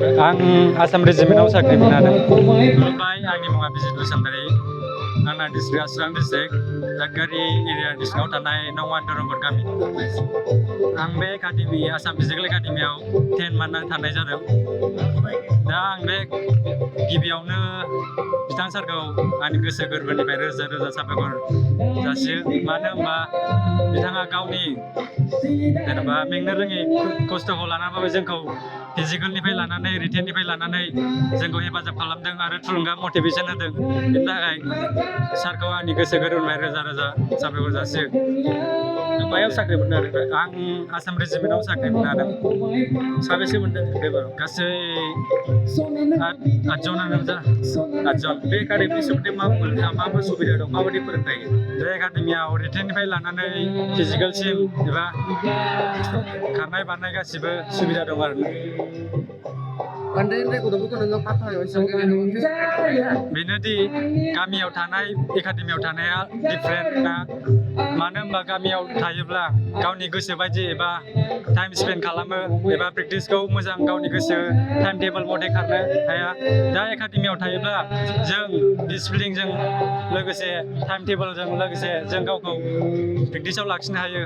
आं आसाम रेजिमेन्टआव साख्रि मोनदों। खुलुमबाय, आंनि मुङा बिजित बसुमतारी। आंना डिस्ट्रिक्टआ चिरां डिस्ट्रिक्ट, दादगारि एरिया डिस्ट्रिक्टआव थानाय नवान दरंगर गामि। आं बे एकाडेमि आसाम फिजिकेल एकाडेमियाव 10 मान्थ थानाय जादों। दा आं बे गिबियावनो बिथां सारखौ आंनि गोसो गोरबोनिफ्राय रोजा रोजा साबायखर जासियो। मानो होनबा बिथाङा गावनि जेनेबा मेंनो रोङि खस्थ'खौ लानानैबाबो जोंखौ फिजिकेलनिफ्राय लानानै रिटेननिफ्राय लानानै जोंखौ हेफाजाब खालामदों आरो थुलुंगा मटिभेसन होदों। बेनि थाखाय सारखौ आंनि गोसो गोरबोनिफ्राय रोजा रोजा साबायखर जासियो। मायाव साख्रि मोननो हादों? आं आसाम रेजिमेन्टआव साख्रि मोननो हादों। साबेसे मोनदों बेबाराव? गासै 8 जनानो जा 8 जन। बे एकाडेमिनि सोमोन्दै मा सुबिदा दं, माबायदि फोरोंथाय? बे एकाडेमियाव रिटेननिफ्राय लानानै फिजिकेलसिम एबा खारनाय बारनाय गासिबो सुबिदा दं आरो। बेनोदि गामियाव थानाय एकाडेमियाव थानाया डिफारेन्ट ना, मानो होनबा गामियाव थायोब्ला गावनि गोसो बायदि एबा टाइम स्पेन्ड खालामो एबा प्रेक्टिसखौ मोजां गावनि गोसो टाइम टेबोल मथे खारनो हाया। दा एकाडेमियाव थायोब्ला जों डिसिप्लिनजों लोगोसे टाइम टेबोलजों लोगोसे जों गावखौ प्रेक्टिसाव लाखिनो हायो।